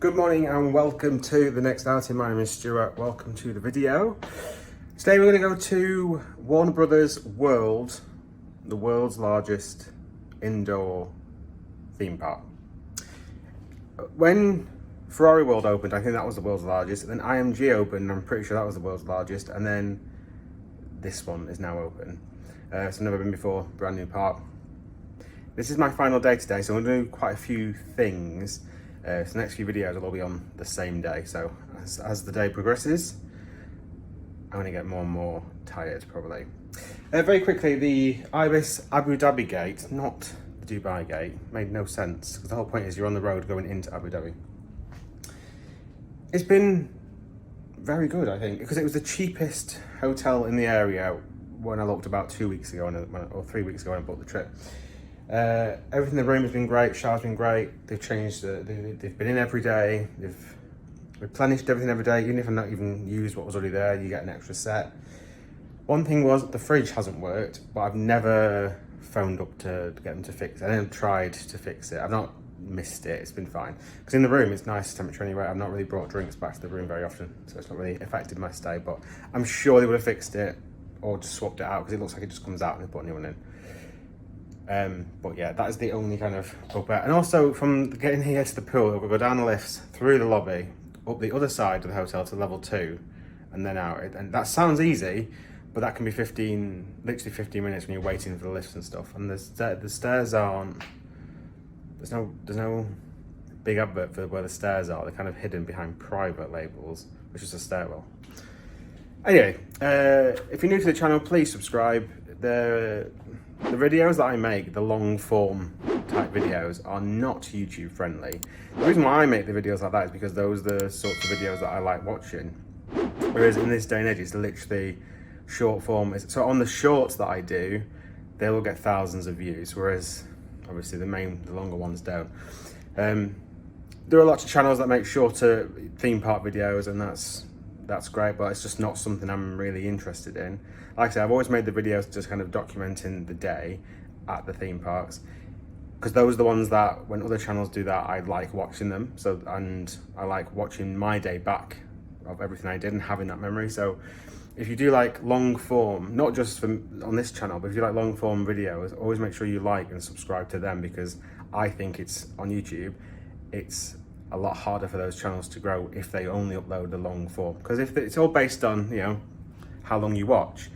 Good morning and welcome to the next outing. My name is Stuart. Welcome to the video. Today we're going to go to Warner Brothers World, the world's largest indoor theme park. When Ferrari World opened, I think that was the world's largest. And then IMG opened, I'm pretty sure that was the world's largest. And then this one is now open. It's never been before, brand new park. This is my final day today, so I'm going to do quite a few things. So the next few videos will all be on the same day. So as the day progresses, I'm going to get more and more tired probably. Very quickly, the Ibis Abu Dhabi gate, not the Dubai gate, made no sense because the whole point is you're on the road going into Abu Dhabi. It's been very good, I think, because it was the cheapest hotel in the area when I looked about 2 weeks ago or 3 weeks ago when I booked the trip. Everything in the room has been great, shower's been great, they've changed, they've been in every day, they've replenished everything every day, even if I've not even used what was already there, you get an extra set. One thing was the fridge hasn't worked, but I've never phoned up to get them to fix it. I haven't tried to fix it, I've not missed it, it's been fine. Because in the room it's nice temperature anyway, I've not really brought drinks back to the room very often, so it's not really affected my stay, but I'm sure they would have fixed it or just swapped it out because it looks like it just comes out and they put a new one in. But yeah, that is the only kind of bugbear. And also from getting here to the pool, we'll go down the lifts, through the lobby, up the other side of the hotel to level 2, and then out. And that sounds easy, but that can be literally 15 minutes when you're waiting for the lifts and stuff. And the stairs aren't, there's no big advert for where the stairs are. They're kind of hidden behind private labels, which is a stairwell. Anyway, if you're new to the channel, please subscribe. The videos that I make, the long form type videos, are not YouTube friendly. The reason why I make the videos like that is because those are the sorts of videos that I like watching. Whereas in this day and age, it's literally short form. So on the shorts that I do, they will get thousands of views, whereas obviously the longer ones don't. There are lots of channels that make shorter theme park videos, and that's great, but it's just not something I'm really interested in. Like I said, I've always made the videos just kind of documenting the day at the theme parks, because those are the ones that when other channels do that, I like watching them. And I like watching my day back of everything I did and having that memory. So if you do like long form, not just on this channel, but if you like long form videos, always make sure you like and subscribe to them, because I think it's on YouTube, it's a lot harder for those channels to grow if they only upload the long form. Because if it's all based on, how long you watch,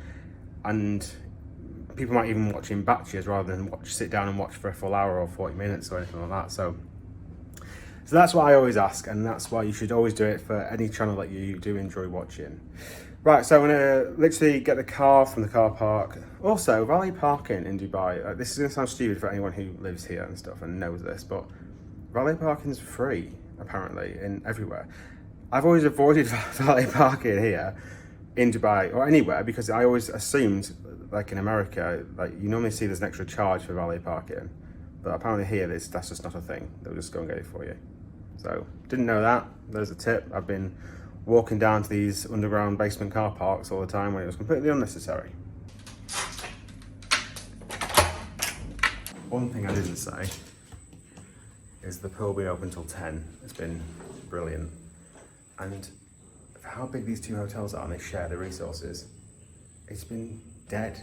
and people might even watch in batches rather than sit down and watch for a full hour or 40 minutes or anything like that. So that's what I always ask, and that's why you should always do it for any channel that you do enjoy watching. Right, so I'm gonna literally get the car from the car park. Also, valet parking in Dubai, this is gonna sound stupid for anyone who lives here and stuff and knows this, but valet parking is free, apparently, everywhere. I've always avoided valet parking here in Dubai or anywhere because I always assumed, like in America, like you normally see there's an extra charge for valet parking, but apparently here that's just not a thing. They'll just go and get it for you. So didn't know that. There's a tip. I've been walking down to these underground basement car parks all the time when it was completely unnecessary. One thing I didn't say is the pool being open till 10. It's been brilliant. And for how big these two hotels are and they share the resources, it's been dead.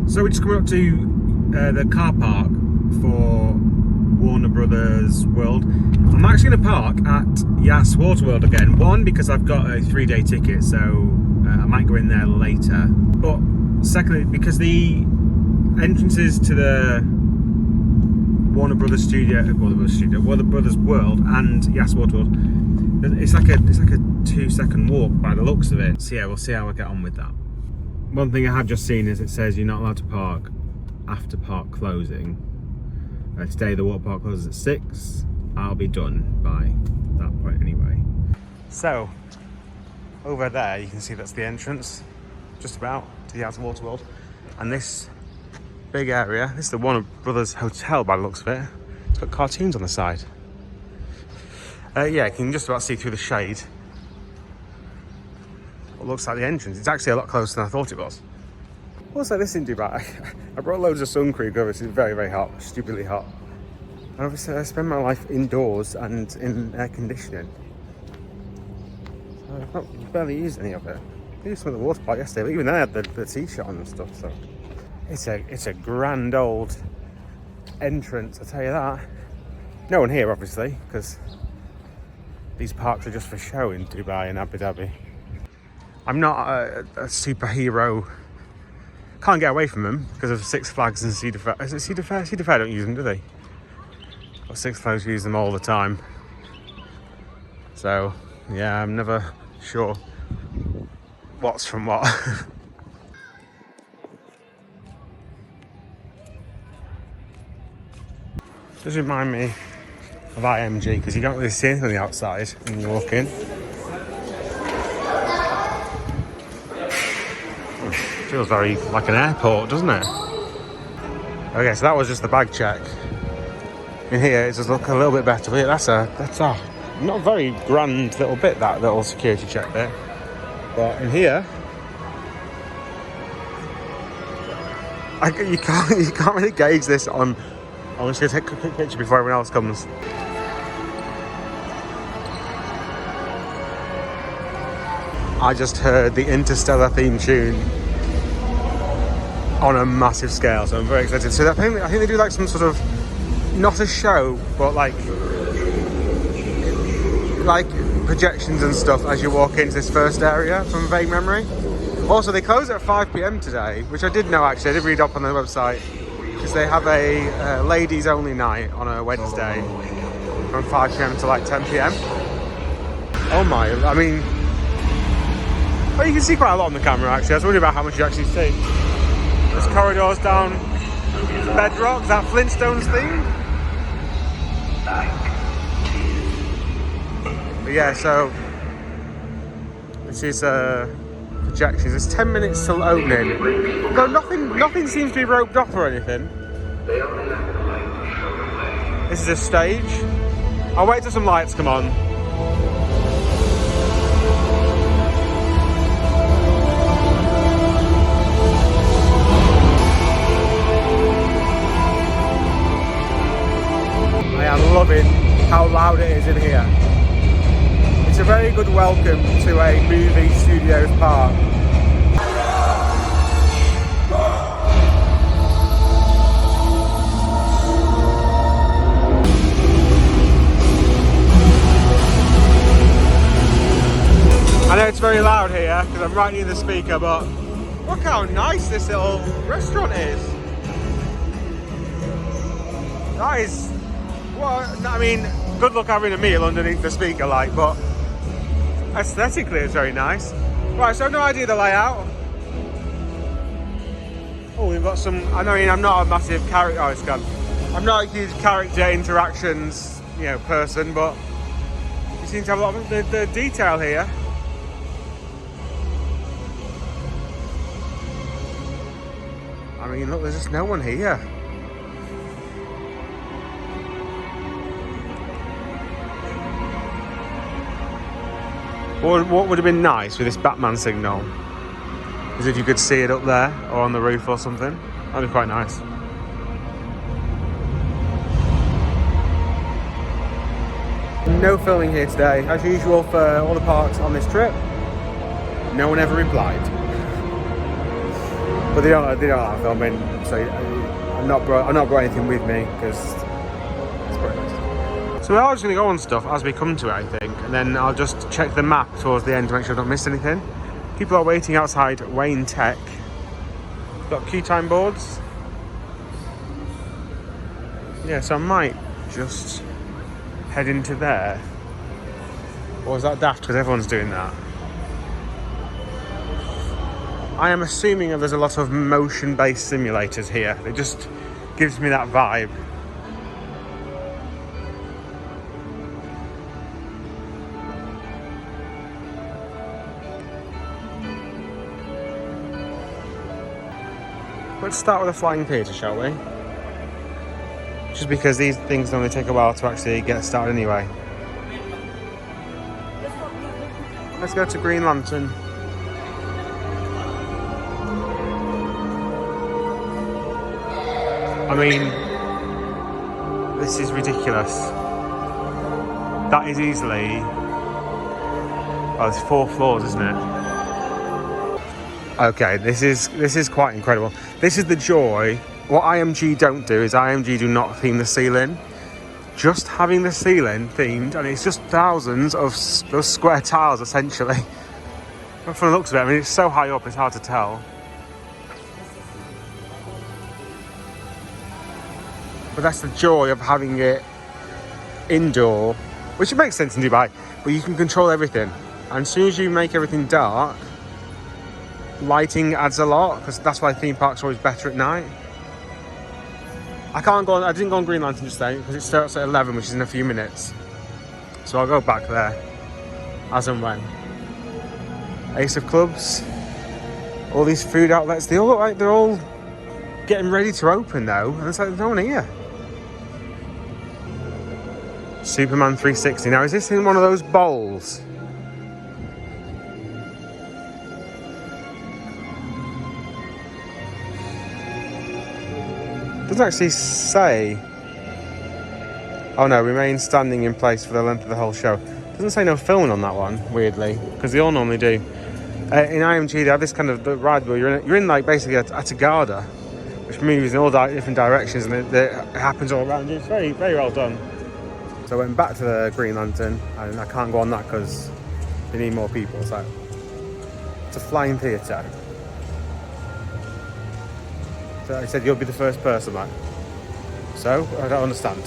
So we just come up to the car park for Warner Brothers World. I'm actually going to park at Yas Waterworld again. One, because I've got a 3-day ticket, so I might go in there later. But secondly, because the entrances to the Warner Brothers World and Yas Waterworld, it's like a 2-second walk by the looks of it. So yeah, we'll see how I get on with that. One thing I have just seen is it says you're not allowed to park after park closing. Today the water park closes at 6. I'll be done by that point anyway. So over there you can see that's the entrance, just about, to the Yas Waterworld. And this big area, this is the Warner Brothers Hotel by the looks of it. It's got cartoons on the side. Yeah, you can just about see through the shade what looks like the entrance. It's actually a lot closer than I thought it was. What's like this in Dubai? I brought loads of sun cream because it's very, very hot, stupidly hot. And obviously I spend my life indoors and in air conditioning. So I've not barely used any of it. I used some of the water park yesterday, but even then I had the t-shirt on and stuff, so. It's a grand old entrance, I'll tell you that. No one here, obviously, because these parks are just for show in Dubai and Abu Dhabi. I'm not a superhero. Can't get away from them because of Six Flags and Cedar Fair. Is it Cedar Fair? Cedar Fair don't use them, do they? Well, Six Flags use them all the time. So, yeah, I'm never sure what's from what. Does remind me of IMG because you can't really see anything on the outside when you walk in. Feels very like an airport, doesn't it? Okay, so that was just the bag check. In here, it does look a little bit better. But yeah, that's a not a very grand little bit, that little security check there. But in here, you can't really gauge this on. I'm just going to take a quick picture before everyone else comes. I just heard the Interstellar theme tune on a massive scale, so I'm very excited. So I think they do like some sort of, not a show, but like projections and stuff as you walk into this first area from vague memory. Also, they close at 5 PM today, which I did know actually. I did read up on their website. Because they have a ladies only night on a Wednesday from 5 PM to like 10 PM. Oh my, I mean, well, you can see quite a lot on the camera actually. I was wondering about how much you actually see. There's corridors down Bedrock, that Flintstones thing. But yeah, so this is projections. It's 10 minutes till opening. No, nothing seems to be roped off or anything. This is a stage. I'll wait till some lights come on. I am loving how loud it is in here. It's a very good welcome to a movie studios park. I know it's very loud here because I'm right near the speaker, but look how nice this little restaurant is. That is, well, I mean, good luck having a meal underneath the speaker like, but aesthetically it's very nice. Right, so I have no idea the layout. Oh, we've got some, I mean, I'm not a massive character, oh, it's gone. I'm not a huge character interactions, person, but you seem to have a lot of the detail here. I mean, look, there's just no one here. What would have been nice with this Batman signal is if you could see it up there or on the roof or something. That'd be quite nice. No filming here today, as usual for all the parks on this trip. No one ever replied. But they don't like filming, so I've not brought anything with me because it's quite nice. So we are just going to go on stuff as we come to it, I think, and then I'll just check the map towards the end to make sure I don't miss anything. People are waiting outside Wayne Tech. Got queue time boards. Yeah, so I might just head into there. Or is that daft because everyone's doing that? I am assuming that there's a lot of motion-based simulators here. It just gives me that vibe. Let's start with a flying theatre, shall we? Just because these things normally take a while to actually get started anyway. Let's go to Green Lantern. I mean, this is ridiculous. That is easily... Oh, it's 4 floors, isn't it? Okay, this is quite incredible. This is the joy. What IMG don't do is IMG do not theme the ceiling. Just having the ceiling themed, and it's just thousands of those square tiles, essentially. But from the looks of it, I mean, it's so high up, it's hard to tell. But that's the joy of having it indoor, which makes sense in Dubai, but you can control everything. And as soon as you make everything dark, lighting adds a lot, because that's why theme parks are always better at night. I didn't go on Green Lantern just then, because it starts at 11, which is in a few minutes. So I'll go back there, as and when. Ace of Clubs, all these food outlets, they all look like they're all getting ready to open though, and it's like, there's no one here. Superman 360, now is this in one of those bowls? Doesn't actually say. Oh no, remain standing in place for the length of the whole show. Doesn't say no filming on that one, weirdly, because they all normally do. In IMG, they have this kind of the ride where you're in like basically a Tagada, which moves in all different directions, and it happens all around you. It's very, very well done. So I went back to the Green Lantern, and I can't go on that because they need more people. So it's a flying theatre. So I said, you'll be the first person, like. So, I don't understand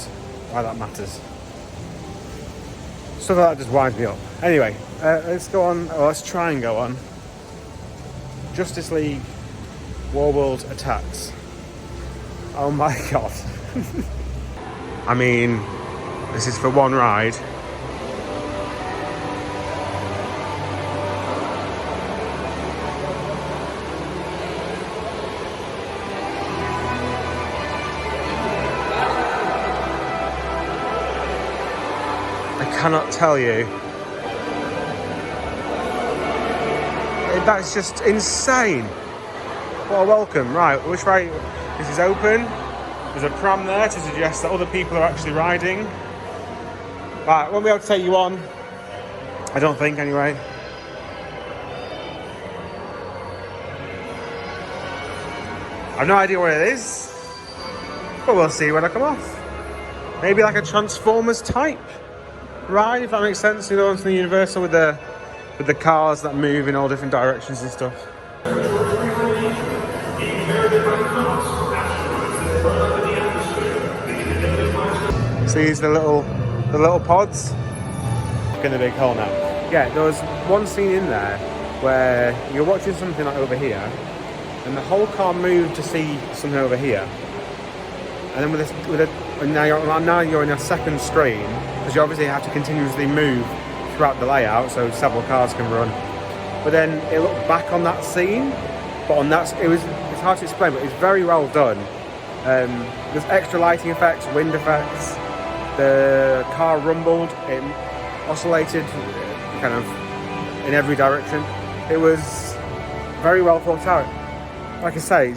why that matters. Stuff like that just winds me up. Anyway, let's go on, or let's try and go on. Justice League Warworld Attacks. Oh my god. I mean, this is for one ride. I cannot tell you. That's just insane. What a welcome. Right, which way? This is open. There's a pram there to suggest that other people are actually riding. Right, won't be able to take you on. I don't think, anyway. I've no idea where it is, but we'll see when I come off. Maybe like a Transformers type ride, if that makes sense. You know, onto the Universal with the cars that move in all different directions and stuff. See, the little pods. In the big hole now. Yeah, there was one scene in there where you're watching something like over here, and the whole car moved to see something over here, and then now you're in a second screen, because you obviously have to continuously move throughout the layout so several cars can run. But then it looked back on that scene, but on that it's hard to explain, but it's very well done. There's extra lighting effects, wind effects. The car rumbled, it oscillated kind of in every direction. It was very well thought out. Like I say,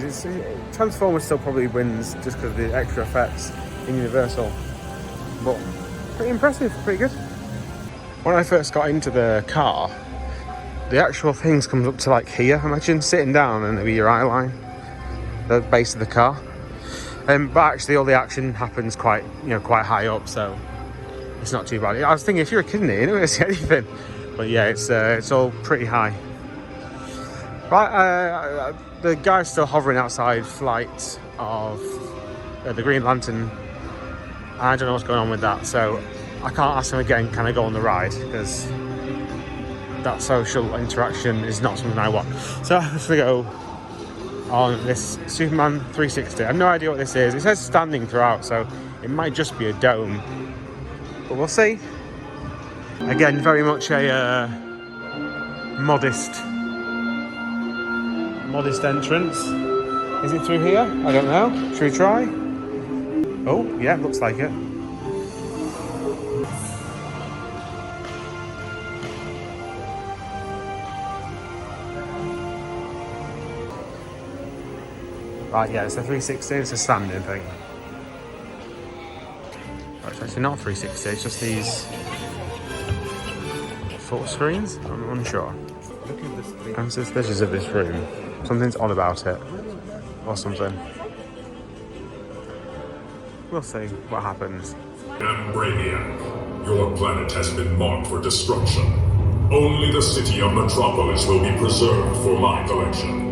Transformers still probably wins just because of the extra effects in Universal, but pretty impressive, pretty good. When I first got into the car, the actual things comes up to like here. Imagine sitting down and it'll be your eye line, the base of the car. But actually all the action happens quite high up, so it's not too bad. I was thinking, if you're a kid in here, you're not going to see anything. But yeah, it's all pretty high. Right, the guy's still hovering outside flight of the Green Lantern. I don't know what's going on with that, so I can't ask him again, can I go on the ride? Because that social interaction is not something I want. So I'm going to go on this Superman 360. I have no idea what this is. It says standing throughout, so it might just be a dome, but we'll see. Again, very much a modest entrance. Is it through here? I don't know. Should we try? Oh, yeah, looks like it. Right, yeah, it's a 360, it's a standing thing. It's actually not 360, it's just these full screens? I'm unsure. I'm suspicious of this room. Something's odd about it. Or something. We'll see what happens. And Brainiac, your planet has been marked for destruction. Only the city of Metropolis will be preserved for my collection.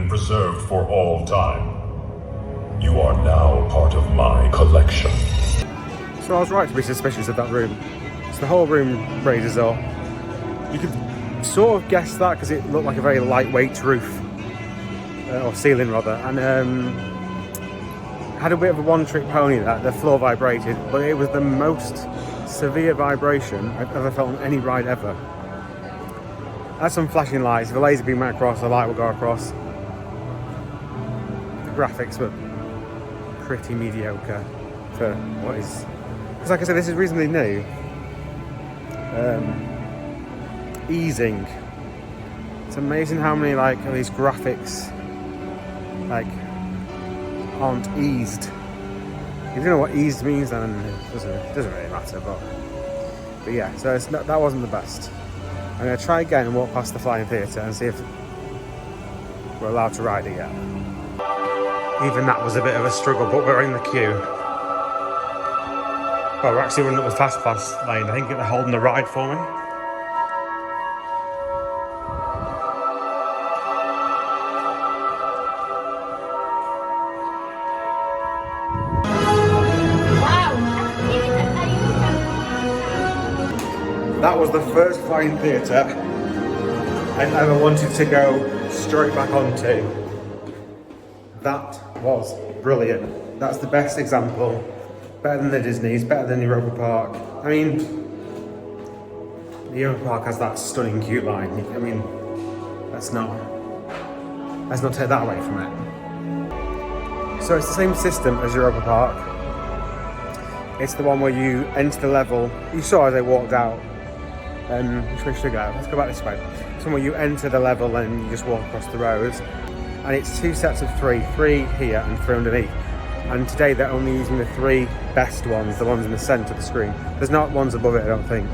Preserved for all time. You are now part of my collection. So I was right to be suspicious of that room. So the whole room raises up. You could sort of guess that because it looked like a very lightweight roof. Or ceiling rather. And had a bit of a one-trick pony that the floor vibrated, but it was the most severe vibration I've ever felt on any ride ever. Had some flashing lights. If a laser beam went across, the light would go across. Graphics were pretty mediocre for what is, because like I said, this is reasonably new. Easing. It's amazing how many like of these graphics like aren't eased. If you don't know what eased means, then it doesn't really matter. But yeah, so that wasn't the best. I'm gonna try again and walk past the flying theatre and see if we're allowed to ride it yet. Even that was a bit of a struggle, but we're in the queue. Well, we're actually running up the fast pass lane. I think they're holding the ride for me. That was the first flying theatre I ever wanted to go straight back onto. That was brilliant. That's the best example. Better than the Disney's, better than Europa Park. I mean, the Europa Park has that stunning queue line. I mean, let's not take that away from it. So it's the same system as Europa Park. It's the one where you enter the level. You saw as I walked out. Which way should I go? Let's go back this way. It's one where you enter the level and you just walk across the roads. And it's two sets of three here and three underneath. And today they're only using the three best ones, the ones in the centre of the screen. There's not ones above it, I don't think.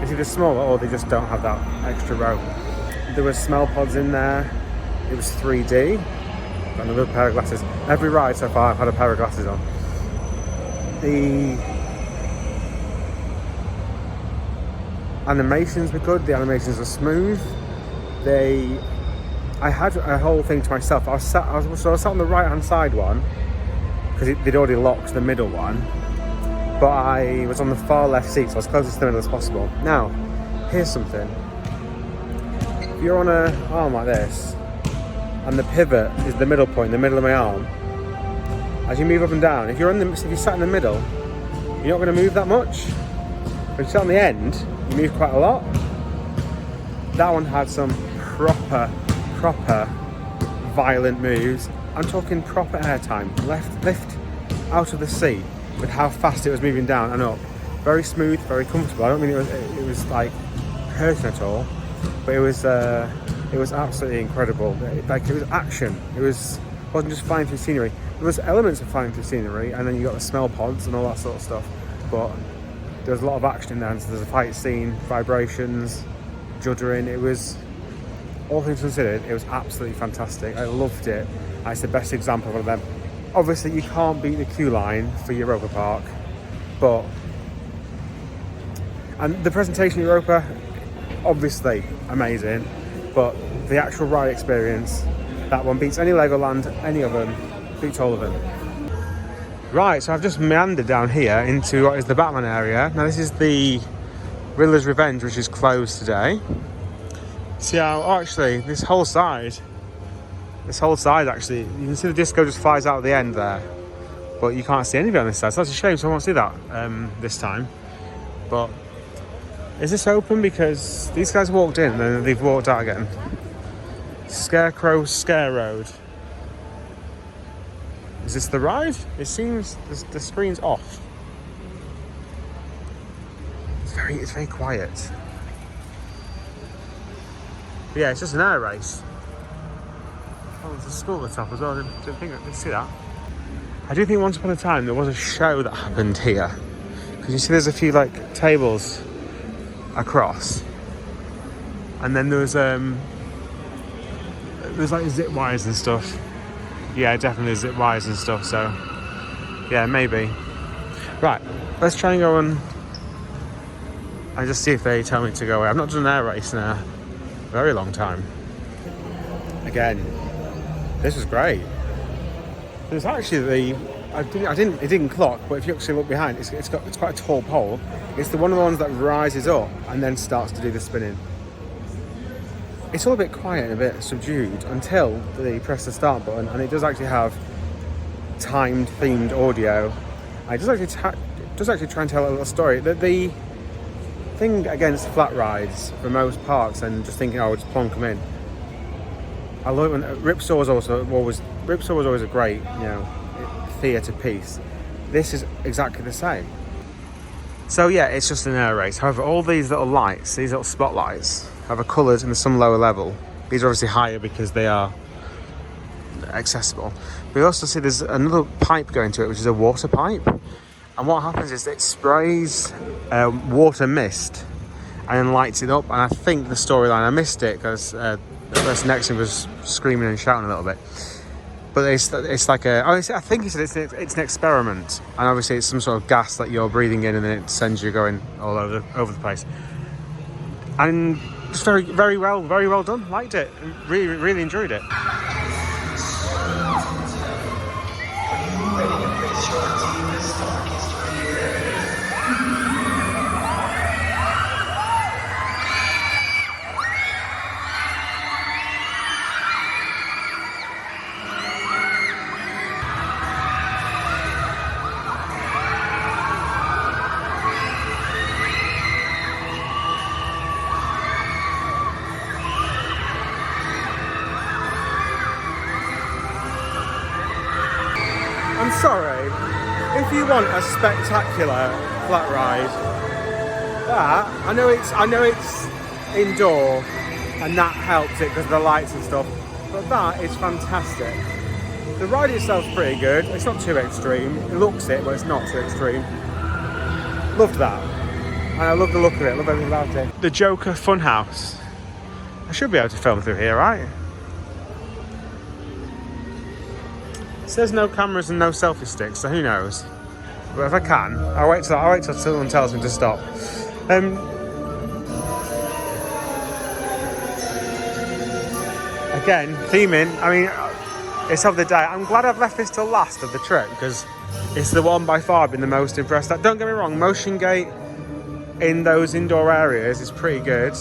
It's either smaller or they just don't have that extra row. There were smell pods in there. It was 3D. Got another pair of glasses. Every ride so far I've had a pair of glasses on. The animations were good, the animations were smooth. I had a whole thing to myself. I was sat on the right hand side one because they'd already locked the middle one, but I was on the far left seat, so I was closest to the middle as possible. Now, here's something. If you're on an arm like this, and the pivot is the middle point, the middle of my arm, as you move up and down, if you're sat in the middle, you're not going to move that much. But if you sit on the end, you move quite a lot. That one had some proper violent moves. I'm talking proper airtime. Lift out of the seat with how fast it was moving down and up. Very smooth, very comfortable. I don't mean it was like hurting at all, but it was absolutely incredible. It was action. Wasn't just flying through scenery. There was elements of flying through scenery, and then you got the smell pods and all that sort of stuff. But there was a lot of action in there. So there's a fight scene, vibrations, juddering. It was, all things considered, it was absolutely fantastic. I loved it. It's the best example of one of them. Obviously, you can't beat the queue line for Europa Park, and the presentation at Europa, obviously amazing, but the actual ride experience, that one beats any Legoland, any of them, beats all of them. Right, so I've just meandered down here into what is the Batman area. Now this is the Riddler's Revenge, which is closed today. See how, actually, this whole side actually, you can see the disco just flies out at the end there. but you can't see anybody on this side, so that's a shame. So I want to see that this time. But is this open? Because these guys walked in and then they've walked out again. Scarecrow Scare Road. Is this the ride? It seems the screen's off. It's very quiet. But yeah, it's just an air race. Oh, there's a school at the top as well. Didn't see that. I do think once upon a time there was a show that happened here. Because you see there's a few like tables across. And then there was like zip wires and stuff. Yeah, definitely zip wires and stuff, so yeah, maybe. Right, let's try and go on and just see if they tell me to go away. I've not done an air race in a very long time. Again, this was great. There's actually it didn't clock, but if you actually look behind, it's quite a tall pole. It's one of the ones that rises up and then starts to do the spinning. It's all a bit quiet and a bit subdued until they press the start button, and it does actually have timed themed audio. It does actually try and tell a little story. The thing against flat rides for most parks and just thinking, oh, just plonk them in. I love it when Ripsaw was always a great, theatre piece. This is exactly the same. So yeah, it's just an air race. However, all these little lights, these little spotlights, have a coloured and some lower level. These are obviously higher because they are accessible. We also see there's another pipe going to it, which is a water pipe. And what happens is it sprays water mist and then lights it up. And I think the storyline, I missed it because the person next to me was screaming and shouting a little bit. But it's like I think he said it's an experiment, and obviously it's some sort of gas that you're breathing in, and then it sends you going all over the place. And just very well done. Liked it. Really enjoyed it. I'm sorry, if you want a spectacular flat ride, I know it's indoor and that helps it because of the lights and stuff, but that is fantastic. The ride itself's pretty good. It's not too extreme. It looks it, but it's not too extreme. Loved that. And I love the look of it, love everything about it. The Joker Funhouse. I should be able to film through here, right? It says no cameras and no selfie sticks, so who knows? But if I can, I'll wait till someone tells me to stop. Again, theming. I mean, it's of the day. I'm glad I've left this till last of the trip because it's the one by far I've been the most impressed at. Don't get me wrong, motion gate in those indoor areas is pretty good.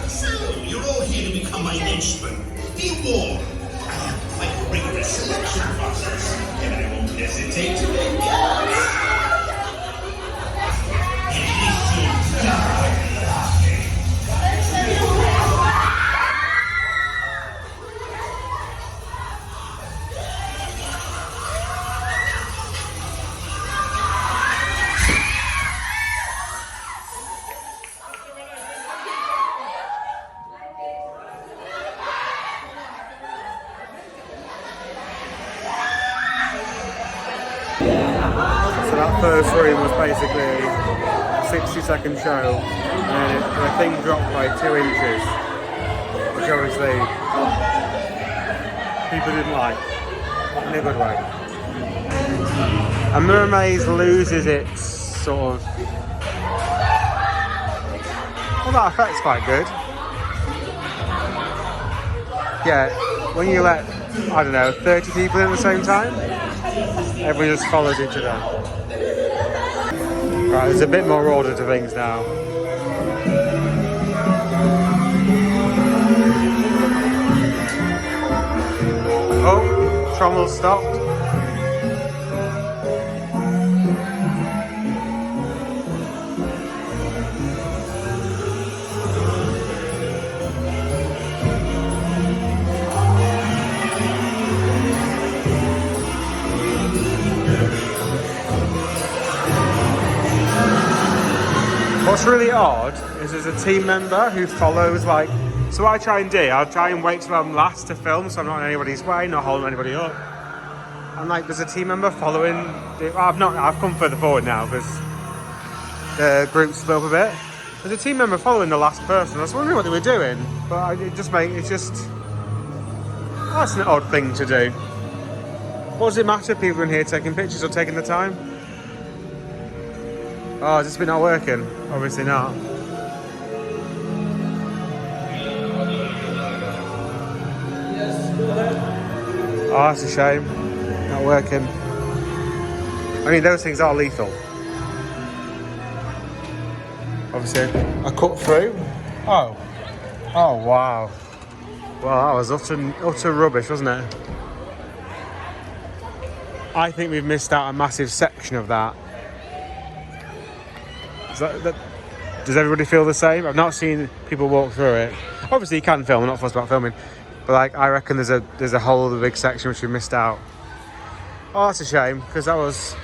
So, you're all here to become my henchmen. Be warned, I have quite a rigorous selection process, and I won't hesitate to make So that first room was basically a 60-second show, and the thing dropped by 2 inches, which obviously people didn't like, in a good way. A mermaid loses its sort of... Well, that effect's quite good. Yeah, when you let, I don't know, 30 people in at the same time, everyone just follows each other. Right, there's a bit more order to things now. Oh, trommel stopped. What's really odd is there's a team member who follows, like, so what I try and do, I'll try and wait till I'm last to film so I'm not in anybody's way, not holding anybody up. And like, there's a team member following, I've come further forward now because the group split up a bit. There's a team member following the last person. I was wondering what they were doing, but that's an odd thing to do. What does it matter if people are in here taking pictures or taking the time? Oh, has this been not working? Obviously not. Oh, that's a shame. Not working. I mean, those things are lethal. Obviously, a cut through. Oh. Oh, wow. Well, that was utter rubbish, wasn't it? I think we've missed out a massive section of that. Does everybody feel the same? I've not seen people walk through it. Obviously you can film, I'm not fussed about filming, but like, I reckon there's a whole other big section which we missed out. Oh, that's a shame, because that was,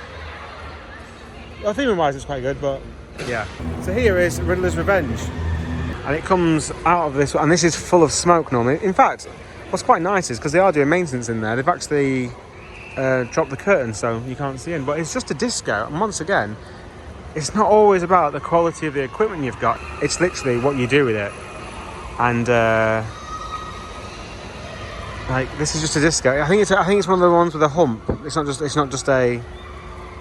well, theming wise it's quite good, but yeah. So here is Riddler's Revenge, and it comes out of this, and this is full of smoke normally. In fact, what's quite nice is because they are doing maintenance in there, they've actually dropped the curtain so you can't see in, but it's just a disco, and once again, it's not always about the quality of the equipment you've got. It's literally what you do with it. And like, this is just a disco. I think it's one of the ones with a hump. It's not just a,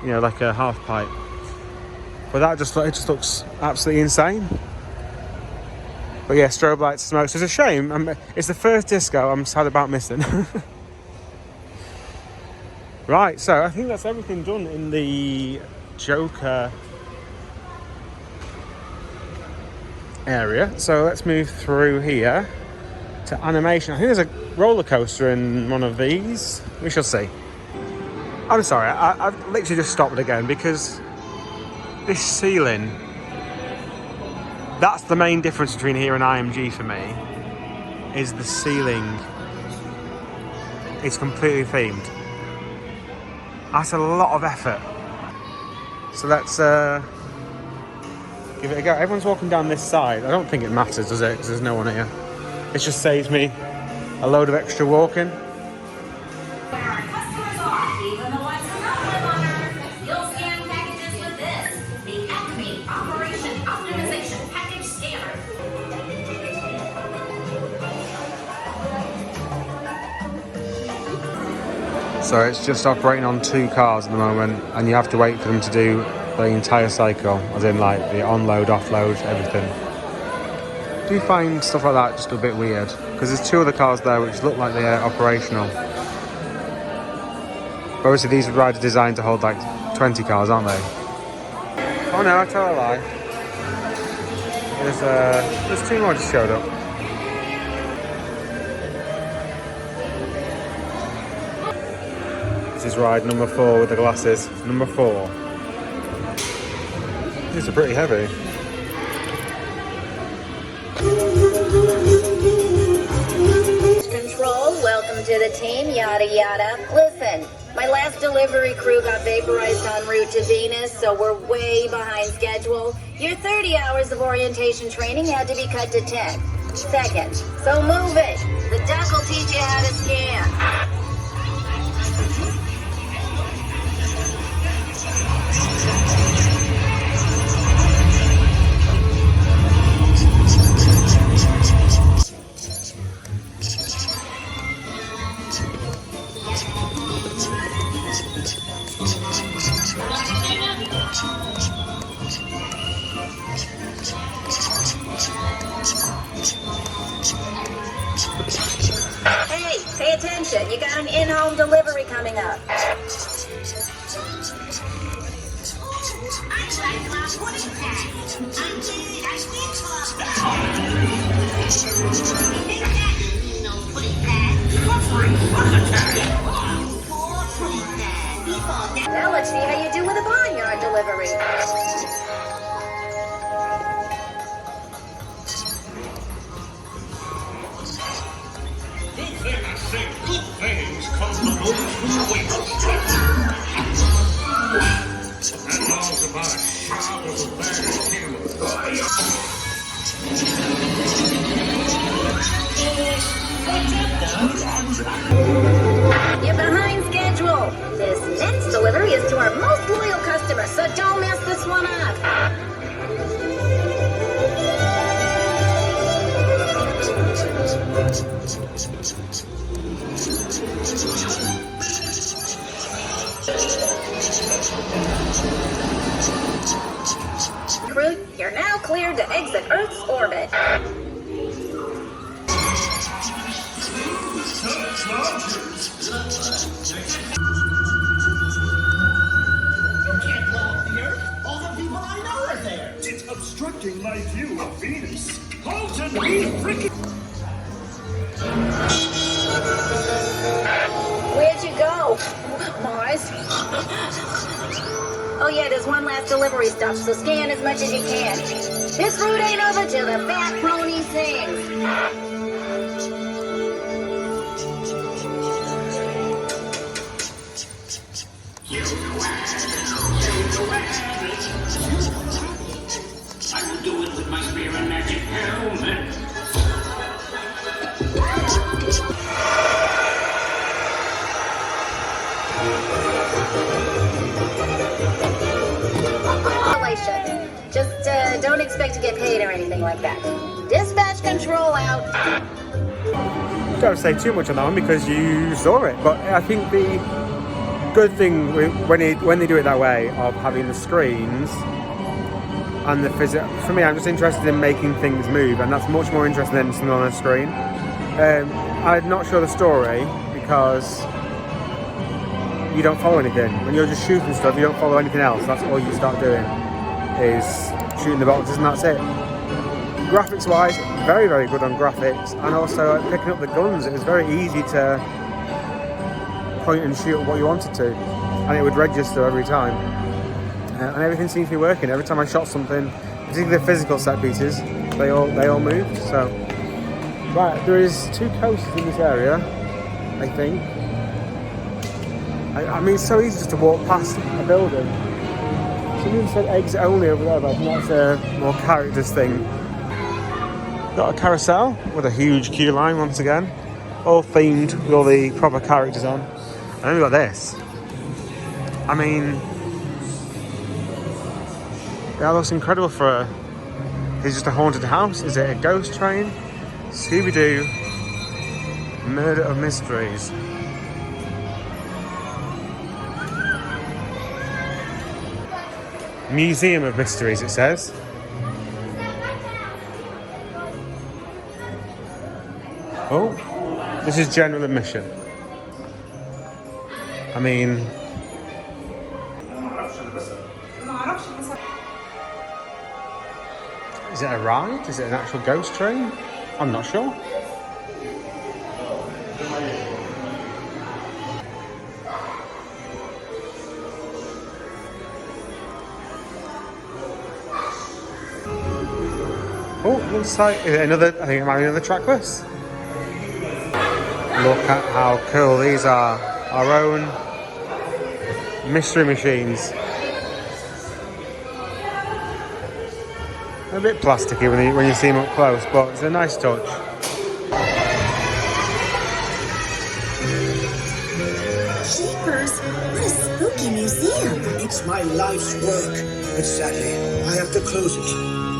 you know, like a half pipe. But it just looks absolutely insane. But yeah, strobe lights, smoke. So it's a shame. It's the first disco I'm sad about missing. Right, so I think that's everything done in the Joker area. So let's move through here to animation. I think there's a roller coaster in one of these. We shall see. I'm sorry, I've literally just stopped again because this ceiling, that's the main difference between here and IMG for me, is the ceiling. It's completely themed. That's a lot of effort. So let's give it a go. Everyone's walking down this side. I don't think it matters, does it? Because there's no one here. It just saves me a load of extra walking. Where our customers are, even the ones who don't live on Earth, you'll scan packages with this, the Acme Operation Optimization Package Scanner. So it's just operating on 2 cars at the moment, and you have to wait for them to do the entire cycle, as in like the onload, offload, everything. Do you find stuff like that just a bit weird? Because there's 2 other cars there which look like they're operational. But obviously these rides are designed to hold like 20 cars, aren't they? Oh no, I tell a lie. There's 2 more just showed up. This is ride number 4 with the glasses. Number 4. These are pretty heavy. Control, welcome to the team, yada yada. Listen, my last delivery crew got vaporized en route to Venus, so we're way behind schedule. Your 30 hours of orientation training had to be cut to 10 seconds. So move it. The duck will teach you how to scan. Hey, pay attention. You got an in-home delivery coming up. I like Now let's see how you do with a barnyard delivery. Good thing I say good things come to those who wait. That dog's about as sharp as a bag of camels. You're behind schedule. This next delivery is to our most loyal customer, so don't mess this one up. Crew, you're now cleared to exit Earth's orbit. Can't go up here. All the people I know are there. It's obstructing my view of Venus. Halt and be freaking. Where'd you go? Mars? Oh yeah, there's one last delivery stop, so scan as much as you can. This route ain't over till the fat pony sings. I will do it with my spear and magic helmet. Just don't expect to get paid or anything like that. Dispatch control out. Don't say too much on that one because you saw it, but I think the good thing when they do it that way of having the screens and the physics, for me, I'm just interested in making things move, and that's much more interesting than something on a screen. I'm not sure the story because you don't follow anything. When you're just shooting stuff, you don't follow anything else. That's all you start doing, is shooting the boxes, and that's it. Graphics wise, very, very good on graphics, and also picking up the guns, it was very easy to point and shoot what you wanted to, and it would register every time. And everything seems to be working. Every time I shot something, particularly the physical set pieces, they all moved. So, right, there is 2 coasters in this area, I think. I mean, it's so easy just to walk past a building. Someone said exit only over there, but I think that's a more characters thing. Got a carousel with a huge queue line once again, all themed with all the proper characters on. And then we've got this. I mean, that looks incredible for a... Is it just a haunted house? Is it a ghost train? Scooby-Doo, Murder of Mysteries. Museum of Mysteries, it says. Oh, this is general admission. I mean... Is it a ride? Is it an actual ghost train? I'm not sure. Oh, looks like another. I think it might be another track list. Look at how cool these are. Our own mystery machines. A bit plasticky when you see them up close, but it's a nice touch. Jeepers, what a spooky museum. It's my life's work, but sadly, I have to close it.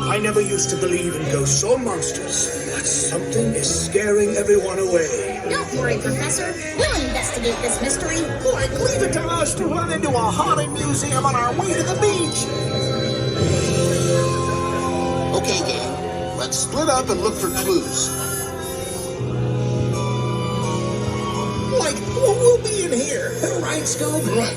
I never used to believe in ghosts or monsters, but something is scaring everyone away. Don't worry, Professor. We'll investigate this mystery. Like, leave it to us to run into a haunted museum on our way to the beach. Okay, gang. Let's split up and look for clues. Like, we'll be in here. Right, Scoob? Right.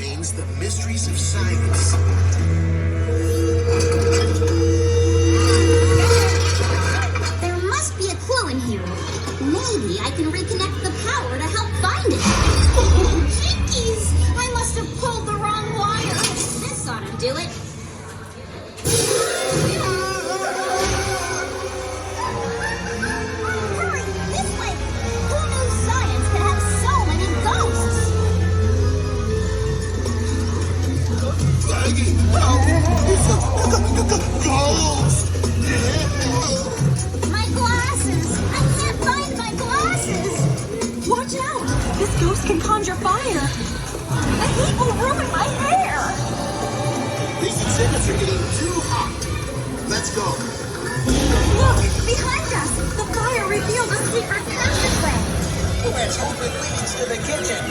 contains the mysteries of science. There must be a clue in here. Maybe I can reconnect the power to help find it. Oh, jinkies! I must have pulled the wrong wire. This ought to do it. Hurry, this way! Who knew science could have so many ghosts? Maggie, ghost! My glasses! I can't find my glasses! Watch out! This ghost can conjure fire! The heat will ruin my hair! These exhibits are getting too hot. Let's go. Look! Behind us! The fire revealed a secret passageway! Let's hope it leads to the kitchen.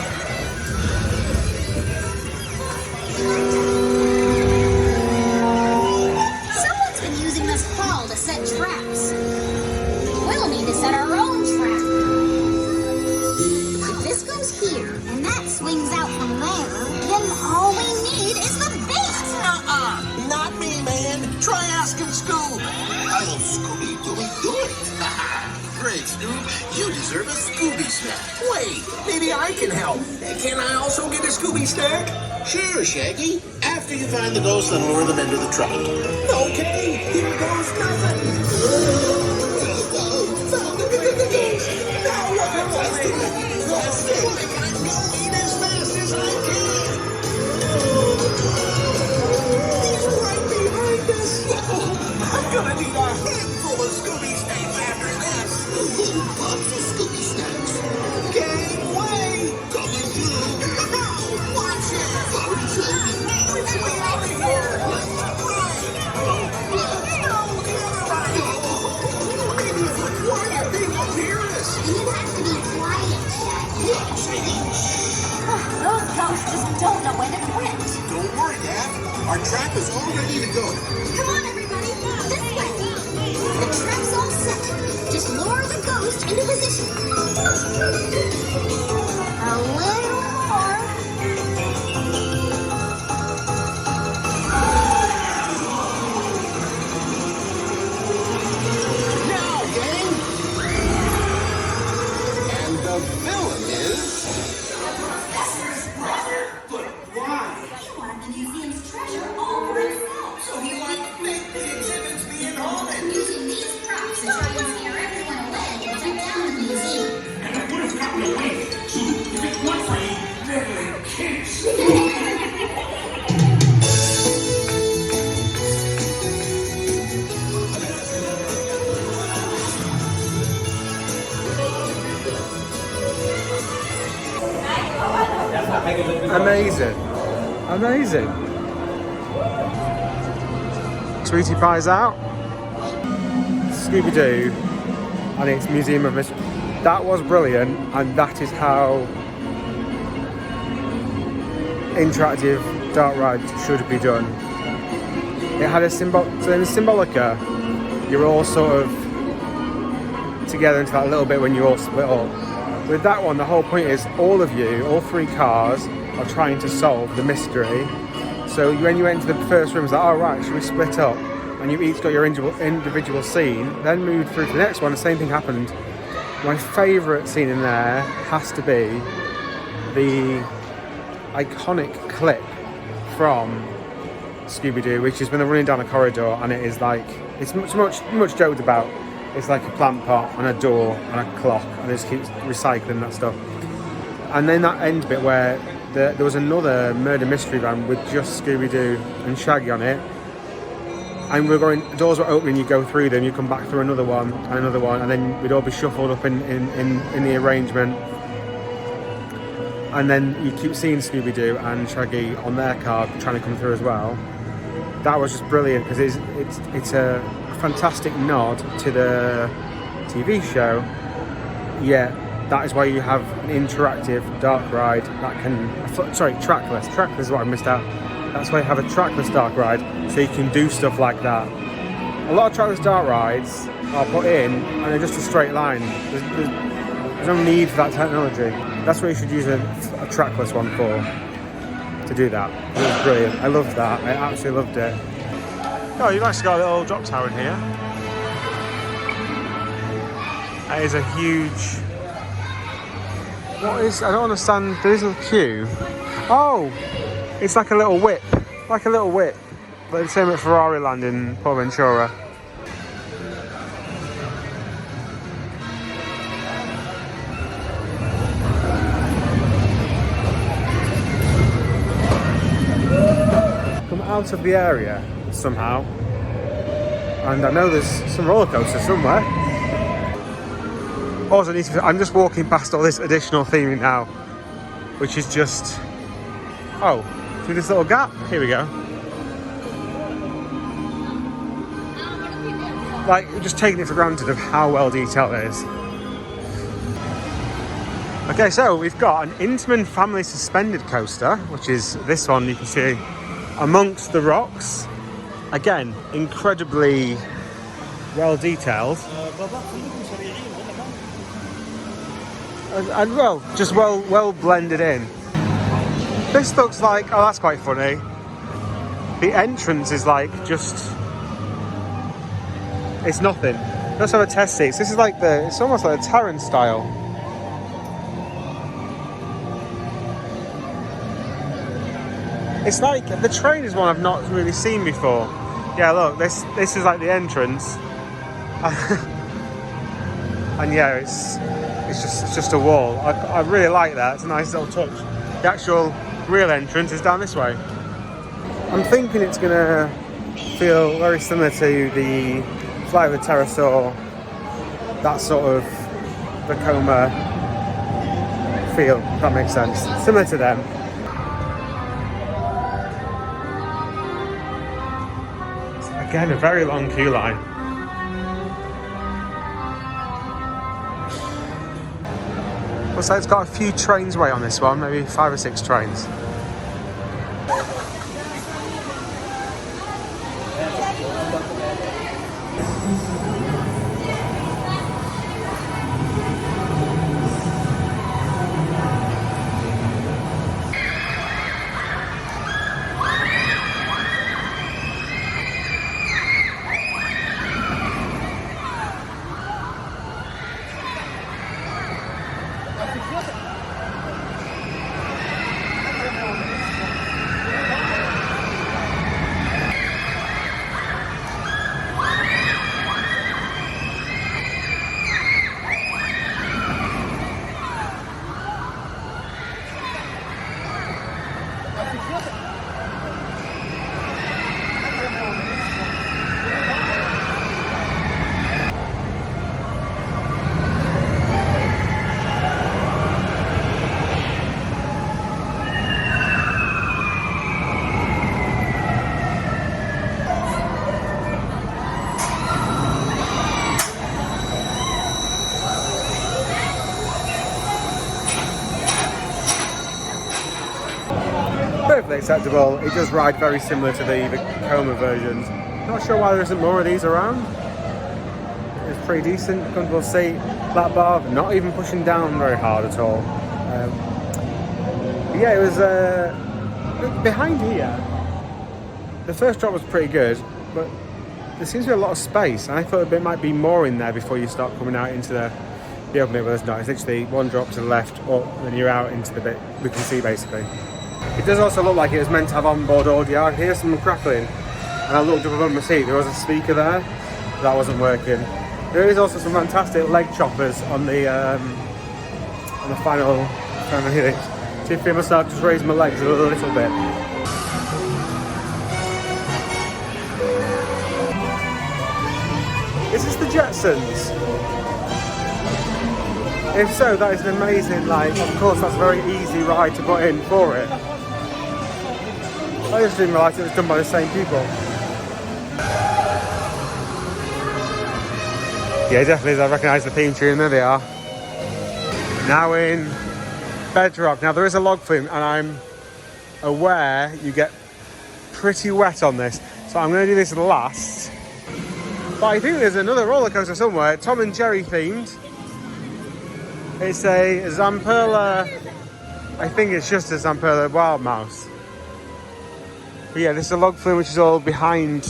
Someone's been using this hall to set traps. We'll need to set our own trap. If this goes here, and that swings out from there, then all we need is the bait! Not me, man. Try asking Scoob. I'll Scooby-Doo it. Great, Scoob. You deserve a Scooby snack. Wait, maybe I can help. Can I also get a Scooby snack? Sure, Shaggy. After you find the ghosts and lure them into the trap. Okay, here goes nothing. Now what am I doing? I'm going as fast as I can. He's right behind us. I'm gonna need a handful of Scooby snacks after this. Lots of Scooby snacks. Can't wait. Coming through. Watch it. Sorry, Shaggy. Which way out of here? Right. No, the other right. Maybe if we're quiet, they won't hear us. You have to be quiet, Shaggy. Shaggy. Those ghosts just don't know when to quit. Don't worry, Dad. Our trap is all ready to go. Come on, everybody. This way. The trap's all set. Just lure the ghost into position. A little more. Now, gang. And the villain is... But why? He wanted the museum's treasure all for himself. So he might make the exhibits being haunted. Using these props to try and scare everyone away and jump down the museum. And I would have gotten away with it too if it weren't for you meddling kids. Amazing. Amazing. Sweetie Pie's out. Scooby-Doo and its Museum of Mystery. That was brilliant, and that is how interactive dark rides should be done. It had a symbol. So in Symbolica, you're all sort of together into that little bit when you all split up. With that one, the whole point is all of you, all three cars, are trying to solve the mystery. So when you enter the first room, it's like, oh right, should we split up? And you each got your individual scene, then moved through to the next one, the same thing happened. My favourite scene in there has to be the iconic clip from Scooby-Doo, which is when they're running down a corridor, and it is like, it's much joked about. It's like a plant pot and a door and a clock, and it just keeps recycling that stuff. And then that end bit where there was another murder mystery van with just Scooby-Doo and Shaggy on it, and doors were opening, you go through them, you come back through another one, and then we'd all be shuffled up in the arrangement. And then you keep seeing Scooby-Doo and Shaggy on their car trying to come through as well. That was just brilliant, because it's a fantastic nod to the TV show, yet that is why you have an interactive dark ride that can, trackless is what I missed out. That's why you have a trackless dark ride, so you can do stuff like that. A lot of trackless dark rides are put in and they're just a straight line. There's no need for that technology. That's what you should use a trackless one for. to do that. It was brilliant. I loved that. I absolutely loved it. Oh, you've actually got a little drop tower in here. That is a huge... What is... I don't understand. There is a queue. Oh! It's like a little whip. Like a little whip. Like the same at Ferrari Land in Port Ventura. Come out of the area somehow. And I know there's some roller coasters somewhere. Also, I'm just walking past all this additional theming now, which is just... Oh, through this little gap. Here we go. Like, just taking it for granted of how well detailed it is. Okay, so we've got an Intamin family suspended coaster, which is this one you can see amongst the rocks. Again, incredibly well detailed. And well, just well blended in. This looks like, oh, that's quite funny. The entrance is like just, it's nothing. Let's have a test seats. This is like it's almost like a Terran style. It's like, the train is one I've not really seen before. Yeah, look, this is like the entrance. And yeah, it's just a wall. I really like that. It's a nice little touch. The actual real entrance is down this way. I'm thinking it's gonna feel very similar to the Flight of the Pterosaur, that sort of Vekoma feel, if that makes sense. Similar to them. Again, a very long queue line. Looks like it's got a few trains wait on this one, maybe 5 or 6 trains. Perfectly acceptable. It does ride very similar to the Vekoma versions. Not sure why there isn't more of these around. It's pretty decent, comfortable seat, lap bar, not even pushing down very hard at all. But yeah, it was behind here. The first drop was pretty good, but there seems to be a lot of space, and I thought there might be more in there before you start coming out into the opening, but there's not. It's literally one drop to the left, up, and you're out into the bit we can see basically. It does also look like it was meant to have onboard audio. I hear some crackling, and I looked up above my seat. There was a speaker there, that wasn't working. There is also some fantastic leg choppers on the final hit. See if I myself just raise my legs a little bit. Is this the Jetsons? If so, that is an amazing, of course that's a very easy ride to put in for it. I just didn't realise it was done by the same people. Yeah, definitely, I recognise the theme tune, there they are. Now in Bedrock. Now there is a log flume, and I'm aware you get pretty wet on this, so I'm going to do this last. But I think there's another roller coaster somewhere, Tom and Jerry themed. It's a Zamperla, I think it's just a Zamperla Wild Mouse. But yeah, this is a log flume which is all behind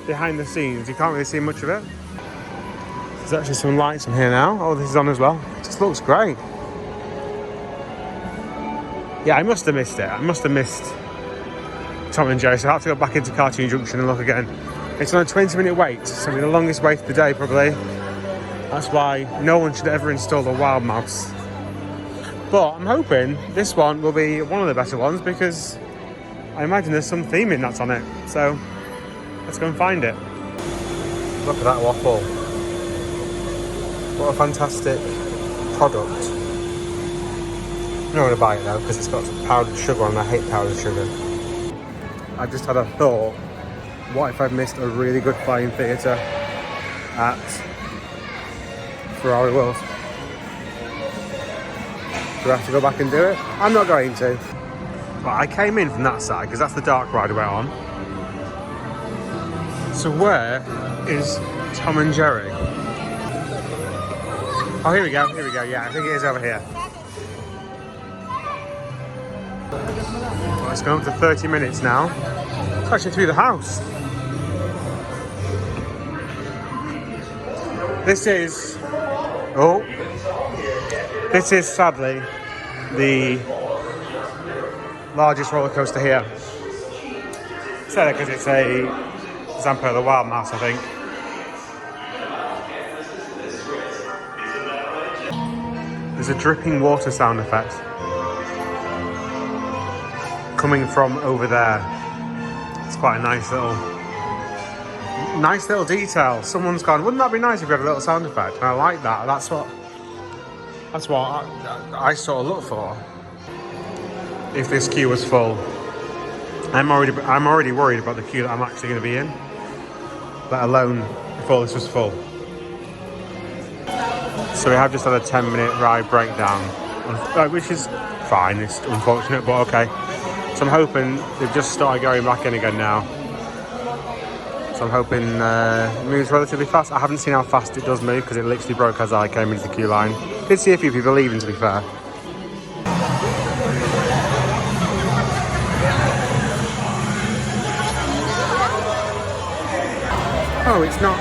the scenes. You can't really see much of it. There's actually some lights on here now. Oh, this is on as well. It just looks great. Yeah, I must have missed it. I must have missed Tom and Jerry, so I have to go back into Cartoon Junction and look again. It's on a 20-minute wait, so it'll be the longest wait of the day probably. That's why no one should ever install a wild mouse. But I'm hoping this one will be one of the better ones because I imagine there's some theming that's on it. So let's go and find it. Look at that waffle. What a fantastic product. I'm not going to buy it though because it's got some powdered sugar on and I hate powdered sugar. I just had a thought. What if I've missed a really good flying theatre at Ferrari World? Do I have to go back and do it? I'm not going to. But I came in from that side because that's the dark ride I went on. So where is Tom and Jerry? Oh, here we go, yeah, I think it is over here. Well, it's gone up to 30 minutes now. It's actually through the house. This is sadly the largest roller coaster here. It's there because it's a Zampa the Wild Mouse, I think. There's a dripping water sound effect coming from over there. It's quite a nice little detail. Someone's gone, wouldn't that be nice if we had a little sound effect? And I like that. That's what I sort of look for. If this queue was full, I'm already worried about the queue that I'm actually going to be in, let alone before this was full. So we have just had a 10-minute ride breakdown, which is fine. It's unfortunate, but okay. So I'm hoping they've just started going back in again now. So I'm hoping it moves relatively fast. I haven't seen how fast it does move because it literally broke as I came into the queue line. Did see a few people leaving, to be fair. Oh, it's not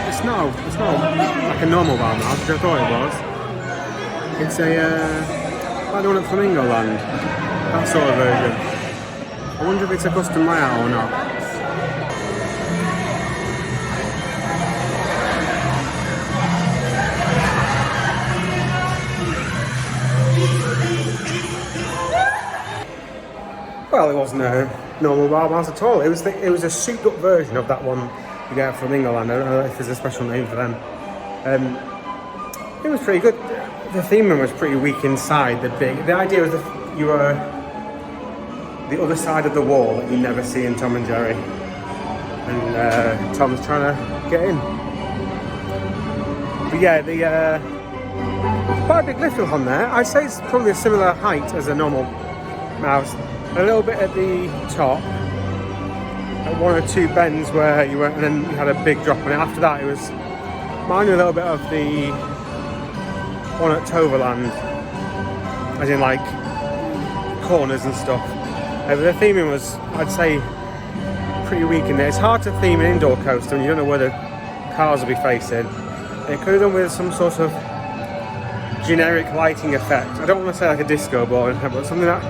like a normal wild mouse, which I thought it was. It's a like the one at Flamingo Land, that sort of version. I wonder if it's a custom layout or not. Well, it wasn't a normal wild mouse at all. It was a souped up version of that one you get from England. I don't know if there's a special name for them. It was pretty good. The theming was pretty weak inside. The idea was that you were the other side of the wall that you never see in Tom and Jerry, and Tom's trying to get in. But yeah, quite a big lift on there. I'd say it's probably a similar height as a normal mouse. A little bit at the top, at one or two bends where you went, and then you had a big drop on it. After that, it was mine a little bit of the one at Toverland, as in like corners and stuff. But the theming was, I'd say, pretty weak in there. It's hard to theme an indoor coaster when you don't know where the cars will be facing. It could have done with some sort of generic lighting effect. I don't want to say like a disco ball, but something that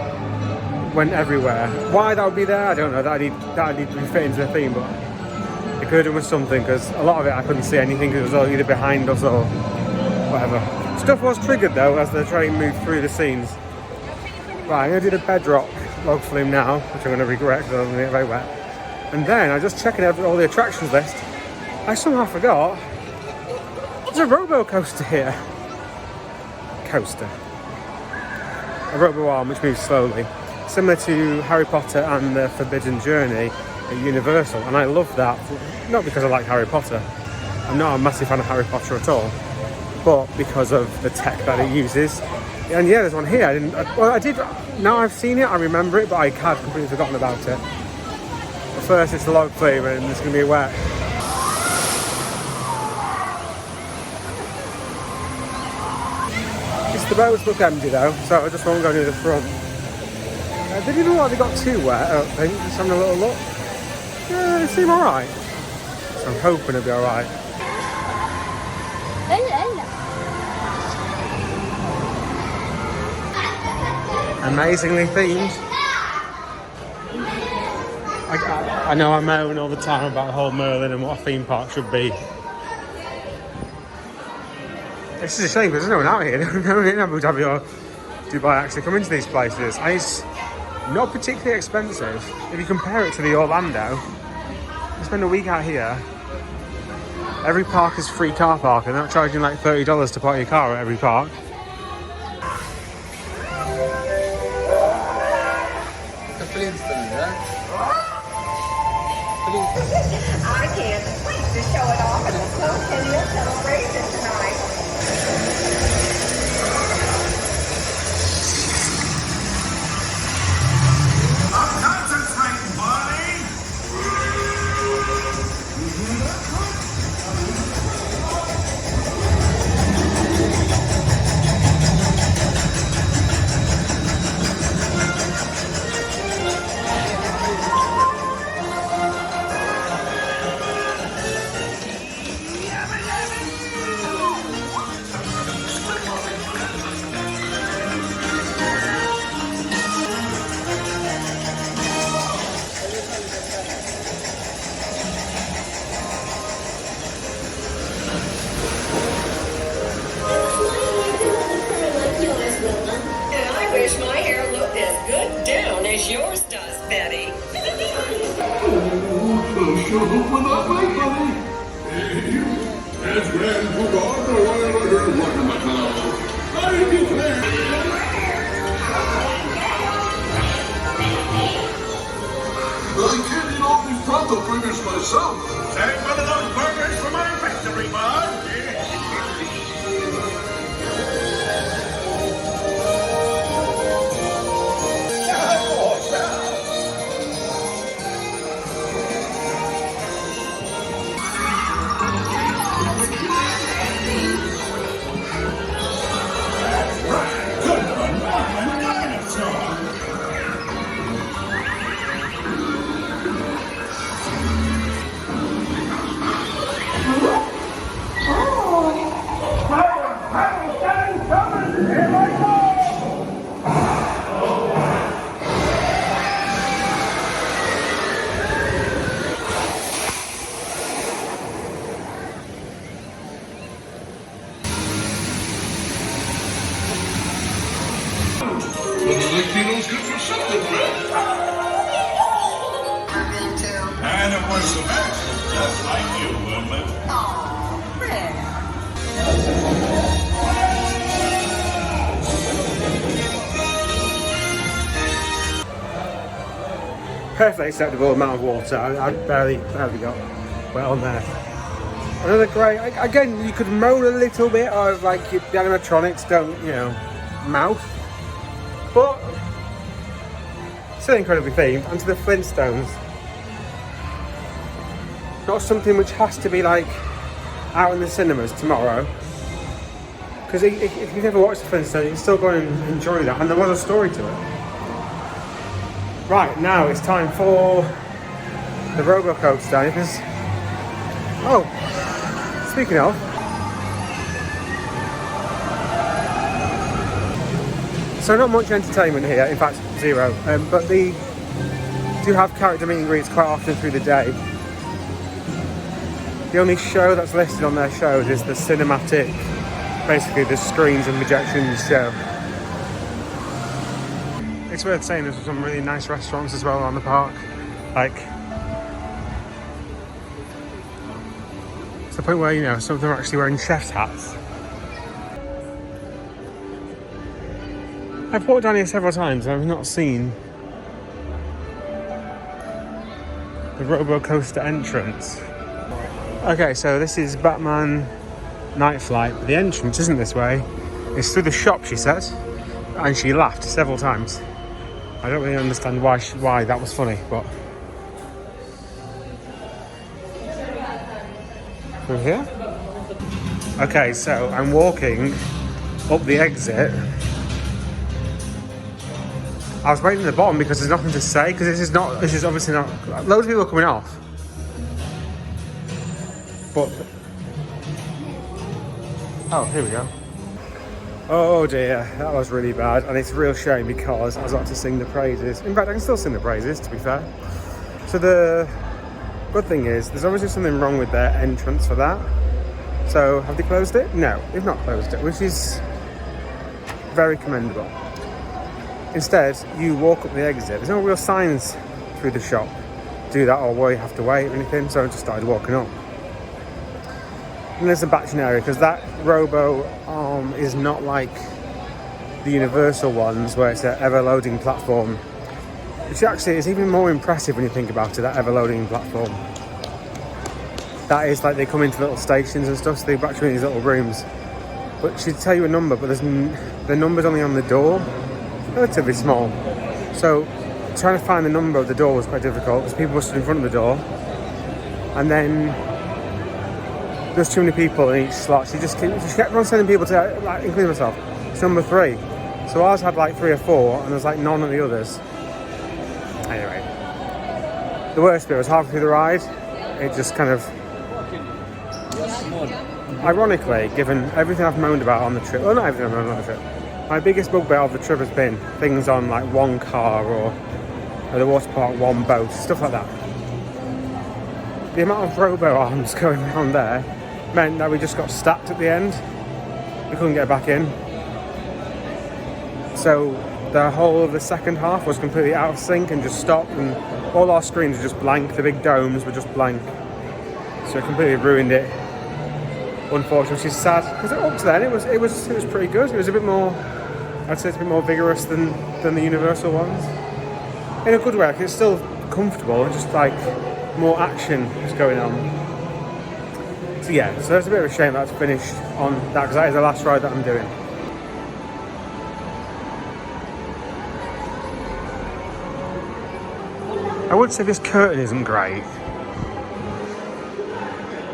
went everywhere. Why that would be there, I don't know. That need to be fit into the theme, but it could have done with something, because a lot of it I couldn't see anything because it was all either behind us or whatever. Stuff was triggered though as the train moved through the scenes. Right, I'm going to do the Bedrock log flume now, which I'm going to regret because I'm going to get very wet. And then I'm just checking all the attractions list. I somehow forgot there's a robo coaster here. A robo arm which moves slowly, similar to Harry Potter and the Forbidden Journey at Universal, and I love that. Not because I like Harry Potter. I'm not a massive fan of Harry Potter at all, but because of the tech that it uses. And yeah, there's one here. I did. Now I've seen it, I remember it, but I had completely forgotten about it. But first, it's the log flume, and it's going to be wet. The boats look empty though, so I just won't go near the front. They didn't look like they got too wet, I don't think. Just having a little look. Yeah, they seem alright. So I'm hoping it'll be alright. Amazingly themed. I know I moan all the time about the whole Merlin and what a theme park should be. This is a shame because there's no one out here. No one in Abu Dhabi or Dubai actually come into these places. And it's not particularly expensive. If you compare it to the Orlando, you spend a week out here, every park is free car park and they're not charging like $30 to park your car at every park. I can't wait to show it off at the Centennial celebration tonight. Concentrate, Barney! And I wish my hair looked as good down as yours does, Betty. As Grand Poobah, the Royal Order of Watermelon, I declare. I can't eat all these taco burgers myself. Save one of those burgers for my victory, bud. And it was Sebastian, just like you, Woodman. Perfectly acceptable amount of water. I barely got wet on there. Another great, again, you could moan a little bit of like the animatronics don't, you know, mouth. But still incredibly themed. And to the Flintstones. Not something which has to be like out in the cinemas tomorrow. Because if you've never watched the Flintstones, you can still go and enjoy that. And there was a story to it. Right, now it's time for the rollercoaster. Because, oh, speaking of, so not much entertainment here, in fact zero, but they do have character meet and greets quite often through the day. The only show that's listed on their shows is the cinematic, basically the screens and projections show. It's worth saying there's some really nice restaurants as well on the park. Like, it's the point where, you know, some of them are actually wearing chef's hats. I've walked down here several times and I've not seen the rollercoaster entrance. Okay, so this is Batman Night Flight. The entrance isn't this way. It's through the shop, she says. And she laughed several times. I don't really understand why that was funny, but... Through here? Okay, so I'm walking up the exit. I was waiting at the bottom because there's nothing to say, because this is obviously not, loads of people are coming off. But, oh, here we go. Oh dear, that was really bad, and it's a real shame because I was about to sing the praises. In fact, I can still sing the praises, to be fair. So the good thing is, there's obviously something wrong with their entrance for that. So, have they closed it? No, they've not closed it, which is very commendable. Instead, you walk up the exit. There's no real signs through the shop. Do that or where you have to wait or anything, so I just started walking up. And there's a batching area, because that robo arm is not like the Universal ones where it's an ever-loading platform, which actually is even more impressive when you think about it, that ever-loading platform. That is like they come into little stations and stuff, so they batch you in these little rooms. But she'd tell you a number, but the number's only on the door, relatively small. So trying to find the number of the door was quite difficult, because people were stood in front of the door, and then there's too many people in each slot. She kept on sending people to, like, including myself, it's number 3. So ours had like 3 or 4, and there's like none of the others. Anyway, the worst bit was halfway through the ride, it just kind of, ironically, given everything I've moaned about on the trip, well, not everything I've moaned on the trip, my biggest bugbear of the trip has been things on like one car or the water park, one boat, stuff like that. The amount of robo arms going around there meant that we just got stacked at the end. We couldn't get back in. So the whole of the second half was completely out of sync and just stopped, and all our screens were just blank. The big domes were just blank. So it completely ruined it. Unfortunately, which is sad, because up to then it was pretty good. It was a bit more, I'd say it's a bit more vigorous than the Universal ones. In a good way, like it's still comfortable, just like more action is going on. So yeah, so it's a bit of a shame that's finished on that, because that is the last ride that I'm doing. I would say this curtain isn't great.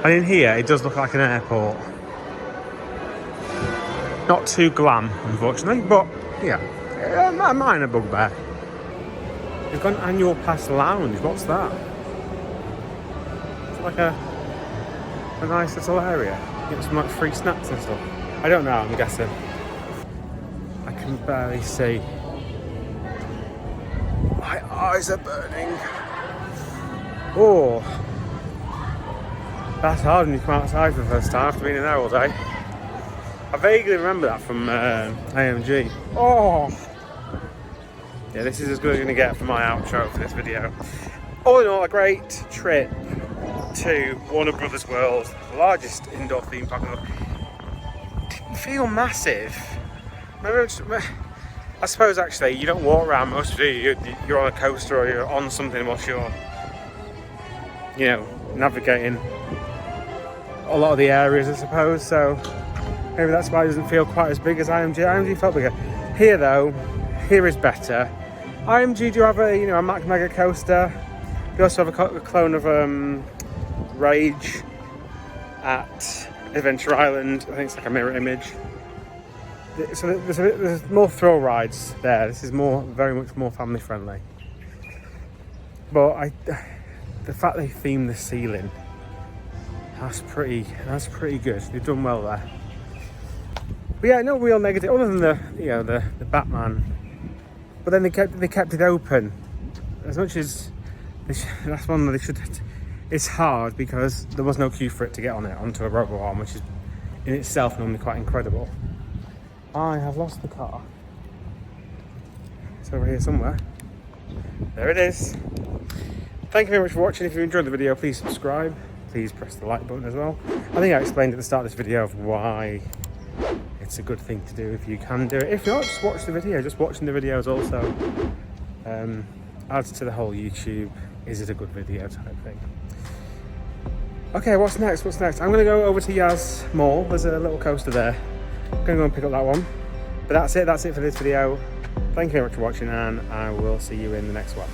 And in here, it does look like an airport. Not too glam, unfortunately, but yeah, a minor bugbear. We've got an annual pass lounge. What's that? It's like a nice little area. Get some like free snacks and stuff. I don't know, I'm guessing. I can barely see. My eyes are burning. Oh. That's hard when you come outside for the first time after being in there all day. I vaguely remember that from AMG. Oh! Yeah, this is as good as you're going to get for my outro for this video. All in all, a great trip to Warner Brothers World, the largest indoor theme park in the world. Didn't feel massive. I suppose actually you don't walk around most of it. You're on a coaster or you're on something whilst you're, you know, navigating a lot of the areas, I suppose. So maybe that's why it doesn't feel quite as big as IMG. IMG felt bigger. Here though, here is better. IMG do have a, you know, a Mac Mega coaster. They also have a clone of Rage at Adventure Island. I think it's like a mirror image. So there's more thrill rides there. This is very much more family friendly. But the fact they themed the ceiling, that's pretty good. They've done well there. But yeah, no real negative other than the Batman. But then they kept it open as much as that's one that they should. It's hard because there was no queue for it to get onto a robo arm, which is in itself normally quite incredible. I have lost the car. It's over here somewhere. There it is. Thank you very much for watching. If you enjoyed the video, please subscribe. Please press the like button as well. I think I explained at the start of this video of why it's a good thing to do if you can do it. If not, just watch the video. Just watching the videos also adds to the whole YouTube, is it a good video type thing. Okay, what's next? I'm going to go over to Yas Mall. There's a little coaster there. I'm going to go and pick up that one. But that's it for this video. Thank you very much for watching, and I will see you in the next one.